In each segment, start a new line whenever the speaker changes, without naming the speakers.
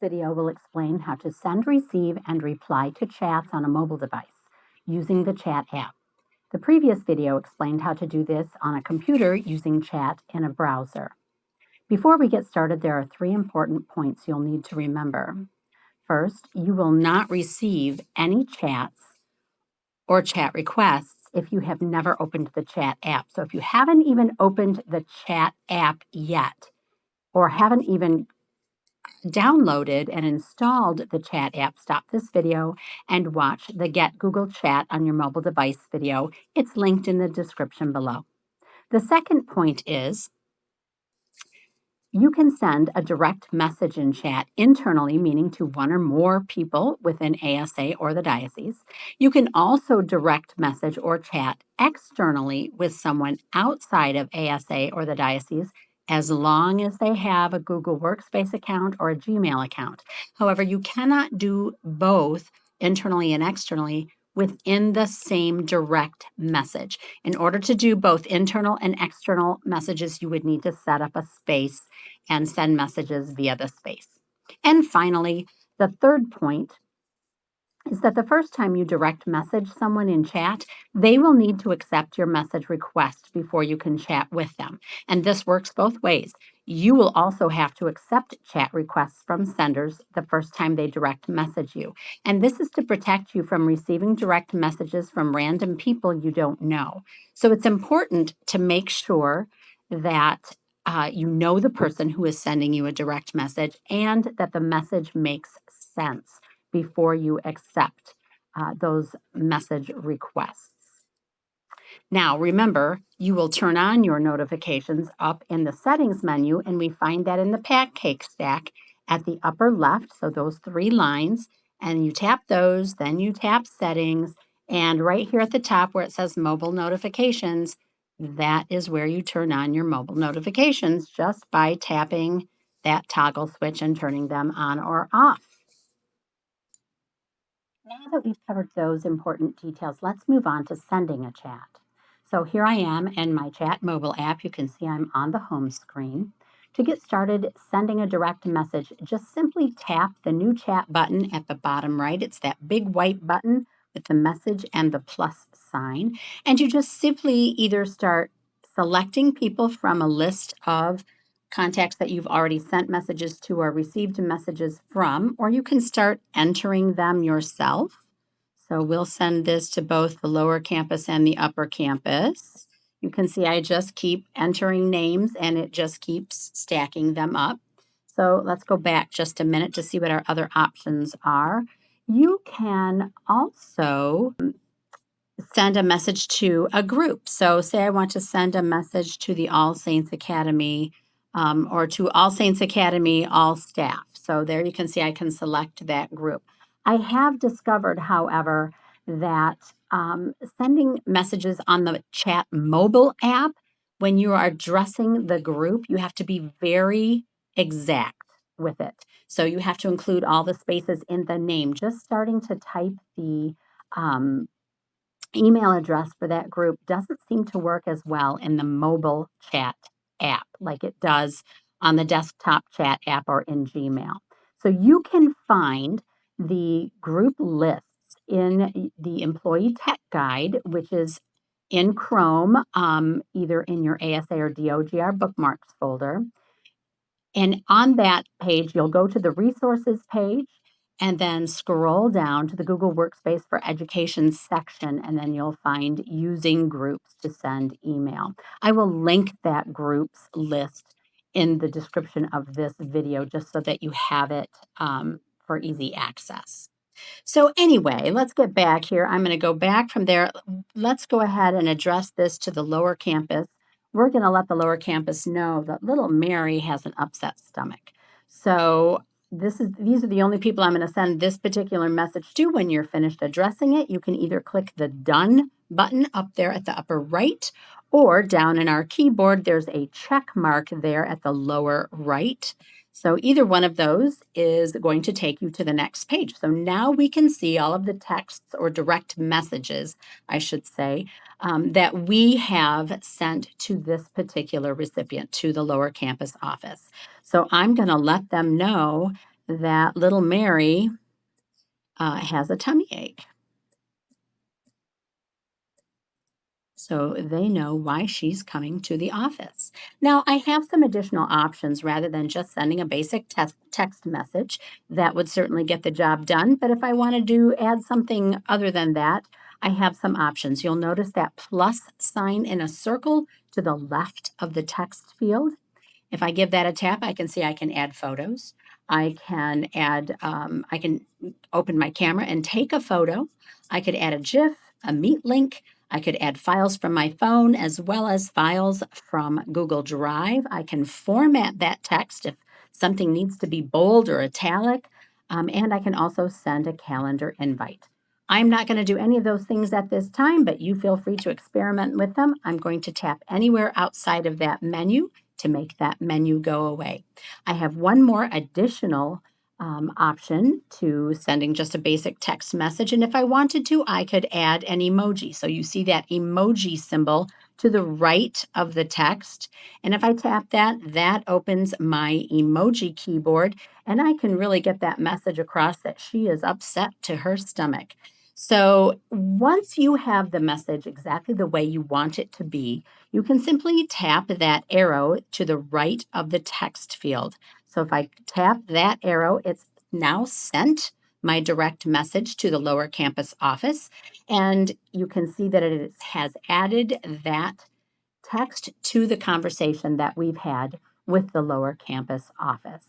video will explain how to send, receive, and reply to chats on a mobile device using the chat app. The previous video explained how to do this on a computer using chat in a browser. Before we get started, there are 3 important points you'll need to remember. First, you will not receive any chats or chat requests if you have never opened the chat app. So if you haven't even opened the chat app yet, or haven't even downloaded and installed the chat app, stop this video and watch the Get Google Chat on your mobile device video. It's linked in the description below. The second point is you can send a direct message in chat internally, meaning to one or more people within ASA or the diocese. You can also direct message or chat externally with someone outside of ASA or the diocese, as long as they have a Google Workspace account or a Gmail account. However, you cannot do both internally and externally within the same direct message. In order to do both internal and external messages, you would need to set up a space and send messages via the space. And finally, the third point is that the first time you direct message someone in chat, they will need to accept your message request before you can chat with them. And this works both ways. You will also have to accept chat requests from senders the first time they direct message you. And this is to protect you from receiving direct messages from random people you don't know. So it's important to make sure that you know the person who is sending you a direct message and that the message makes sense before you accept those message requests. Now, remember, you will turn on your notifications up in the settings menu, and we find that in the pancake stack at the upper left, so those 3 lines, and you tap those, then you tap settings, and right here at the top where it says mobile notifications, that is where you turn on your mobile notifications just by tapping that toggle switch and turning them on or off. Now that we've covered those important details, let's move on to sending a chat. So here I am in my chat mobile app. You can see I'm on the home screen. To get started sending a direct message, just simply tap the new chat button at the bottom right. It's that big white button with the message and the plus sign. And you just simply either start selecting people from a list of contacts that you've already sent messages to or received messages from, or you can start entering them yourself. So we'll send this to both the lower campus and the upper campus. You can see I just keep entering names and it just keeps stacking them up. So let's go back just a minute to see what our other options are. You can also send a message to a group. So say I want to send a message to the All Saints Academy or to All Saints Academy, all staff. So there you can see I can select that group. I have discovered, however, that sending messages on the chat mobile app, when you are addressing the group, you have to be very exact with it. So you have to include all the spaces in the name. Just starting to type the email address for that group doesn't seem to work as well in the mobile chat app like it does on the desktop chat app or in Gmail. So you can find the group lists in the Employee Tech Guide, which is in Chrome, either in your ASA or DOGR bookmarks folder. And on that page, you'll go to the resources page and then scroll down to the Google Workspace for Education section, and then you'll find using groups to send email. I will link that groups list in the description of this video just so that you have it for easy access. So anyway, let's get back here. I'm going to go back from there. Let's go ahead and address this to the lower campus. We're going to let the lower campus know that little Mary has an upset stomach. So these are the only people I'm going to send this particular message to. When you're finished addressing it, you can either click the done button up there at the upper right, or down in our keyboard, there's a check mark there at the lower right. So either one of those is going to take you to the next page. So now we can see all of the texts or direct messages, I should say, that we have sent to this particular recipient, to the lower campus office. So I'm going to let them know that little Mary has a tummy ache. So they know why she's coming to the office. Now, I have some additional options rather than just sending a basic text message. That would certainly get the job done. But if I want to add something other than that, I have some options. You'll notice that plus sign in a circle to the left of the text field. If I give that a tap, I can see I can add photos. I can open my camera and take a photo. I could add a GIF, a Meet link. I could add files from my phone as well as files from Google Drive. I can format that text if something needs to be bold or italic. And I can also send a calendar invite. I'm not going to do any of those things at this time, but you feel free to experiment with them. I'm going to tap anywhere outside of that menu to make that menu go away. I have one more additional option to sending just a basic text message. And if I wanted to, I could add an emoji. So you see that emoji symbol to the right of the text. And if I tap that, that opens my emoji keyboard, and I can really get that message across that she is upset to her stomach. So once you have the message exactly the way you want it to be, you can simply tap that arrow to the right of the text field. So if I tap that arrow, it's now sent my direct message to the Lower Campus office. And you can see that it has added that text to the conversation that we've had with the Lower Campus office.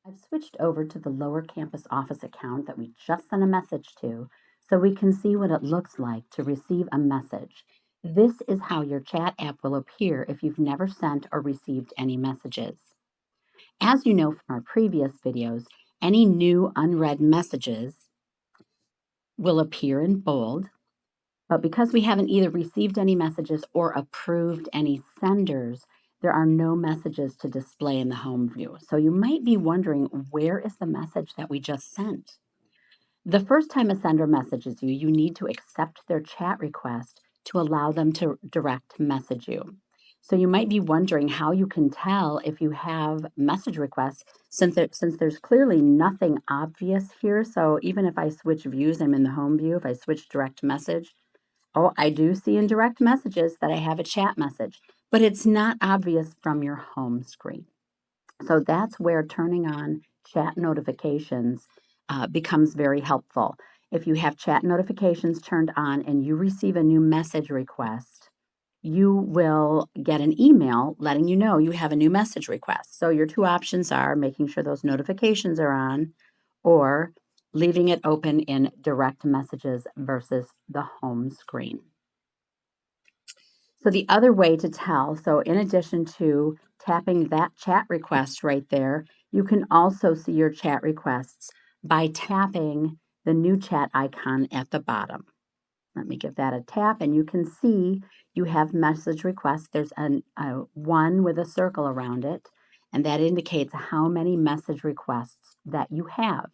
I've switched over to the Lower Campus office account that we just sent a message to, so we can see what it looks like to receive a message. This is how your chat app will appear if you've never sent or received any messages. As you know from our previous videos, any new unread messages will appear in bold, but because we haven't either received any messages or approved any senders, there are no messages to display in the home view. So you might be wondering, where is the message that we just sent? The first time a sender messages you, you need to accept their chat request to allow them to direct message you. So you might be wondering how you can tell if you have message requests since there's clearly nothing obvious here. So even if I switch views, I'm in the home view. If I switch direct message, oh, I do see in direct messages that I have a chat message, but it's not obvious from your home screen. So that's where turning on chat notifications becomes very helpful. If you have chat notifications turned on and you receive a new message request, you will get an email letting you know you have a new message request. So your two options are making sure those notifications are on or leaving it open in direct messages versus the home screen. So the other way to tell, so in addition to tapping that chat request right there, you can also see your chat requests by tapping the new chat icon at the bottom. Let me give that a tap, and you can see you have message requests. There's a one with a circle around it, and that indicates how many message requests that you have.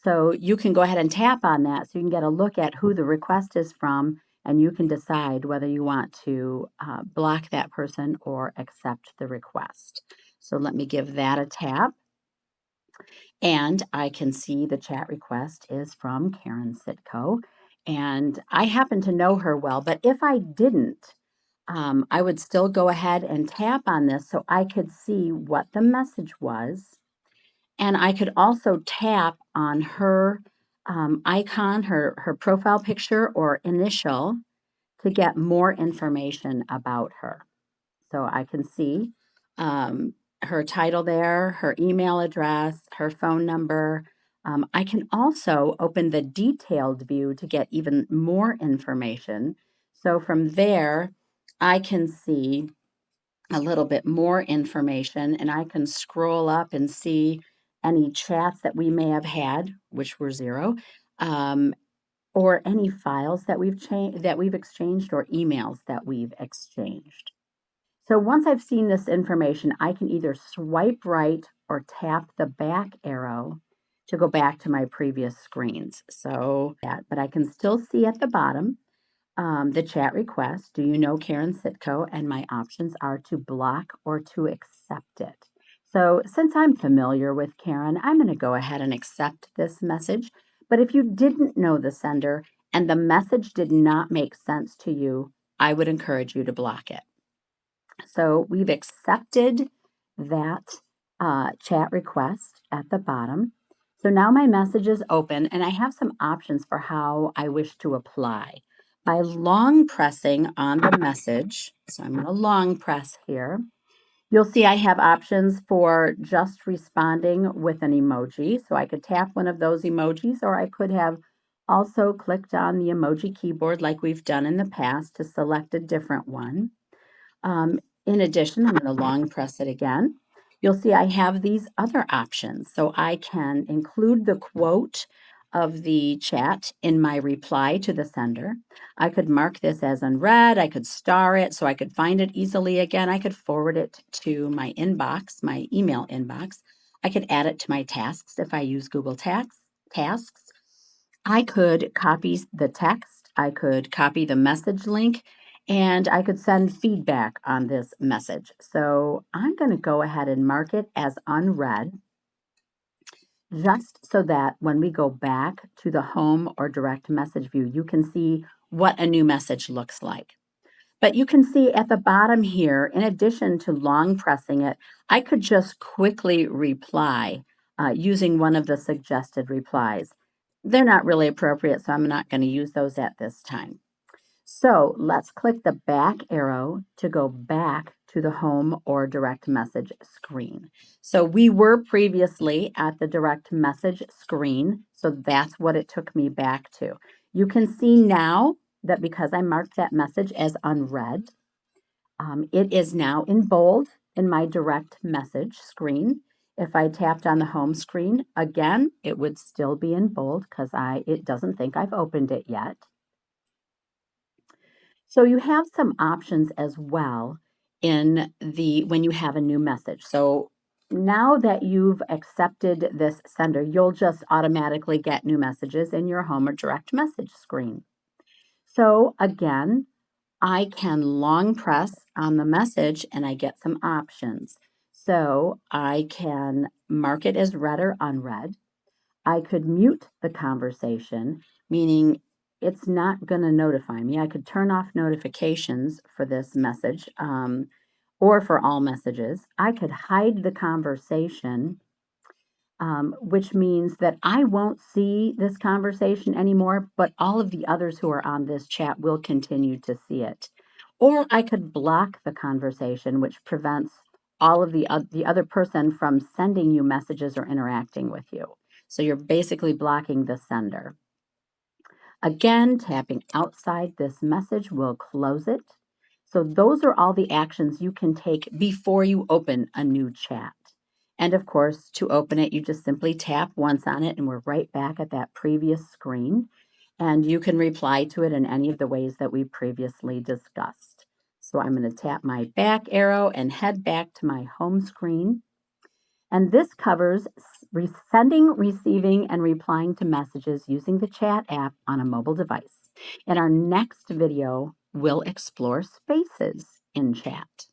So you can go ahead and tap on that so you can get a look at who the request is from, and you can decide whether you want to block that person or accept the request. So let me give that a tap. And I can see the chat request is from Karen Sitko. And I happen to know her well, but if I didn't, I would still go ahead and tap on this so I could see what the message was. And I could also tap on her icon, her profile picture or initial to get more information about her. So I can see her title there, her email address, her phone number. I can also open the detailed view to get even more information. So from there, I can see a little bit more information, and I can scroll up and see any chats that we may have had, which were 0, or any files that we've exchanged or emails that we've exchanged. So once I've seen this information, I can either swipe right or tap the back arrow to go back to my previous screens. But I can still see at the bottom the chat request. Do you know Karen Sitko? And my options are to block or to accept it. So since I'm familiar with Karen, I'm going to go ahead and accept this message. But if you didn't know the sender and the message did not make sense to you, I would encourage you to block it. So we've accepted that chat request at the bottom. So now my message is open and I have some options for how I wish to apply. By long pressing on the message, so I'm going to long press here, you'll see I have options for just responding with an emoji. So I could tap one of those emojis, or I could have also clicked on the emoji keyboard like we've done in the past to select a different one. In addition, I'm going to long press it again. You'll see I have these other options. So I can include the quote of the chat in my reply to the sender. I could mark this as unread. I could star it so I could find it easily again. I could forward it to my inbox, my email inbox. I could add it to my tasks if I use Google Tasks. I could copy the text. I could copy the message link, and I could send feedback on this message. So I'm going to go ahead and mark it as unread, just so that when we go back to the home or direct message view, you can see what a new message looks like. But you can see at the bottom here, in addition to long pressing it, I could just quickly reply using one of the suggested replies. They're not really appropriate, so I'm not going to use those at this time. So let's click the back arrow to go back to the home or direct message screen. So we were previously at the direct message screen, so that's what it took me back to. You can see now that because I marked that message as unread, it is now in bold in my direct message screen. If I tapped on the home screen, again, it would still be in bold because it doesn't think I've opened it yet. So you have some options as well when you have a new message. So now that you've accepted this sender, you'll just automatically get new messages in your home or direct message screen. So again, I can long press on the message and I get some options. So I can mark it as read or unread. I could mute the conversation, meaning it's not going to notify me. I could turn off notifications for this message or for all messages. I could hide the conversation, which means that I won't see this conversation anymore, but all of the others who are on this chat will continue to see it. Or I could block the conversation, which prevents all of the other person from sending you messages or interacting with you. So you're basically blocking the sender. Again, tapping outside this message will close it. So those are all the actions you can take before you open a new chat. And of course, to open it, you just simply tap once on it and we're right back at that previous screen. And you can reply to it in any of the ways that we previously discussed. So I'm going to tap my back arrow and head back to my home screen. And this covers sending, receiving, and replying to messages using the chat app on a mobile device. In our next video, we'll explore spaces in chat.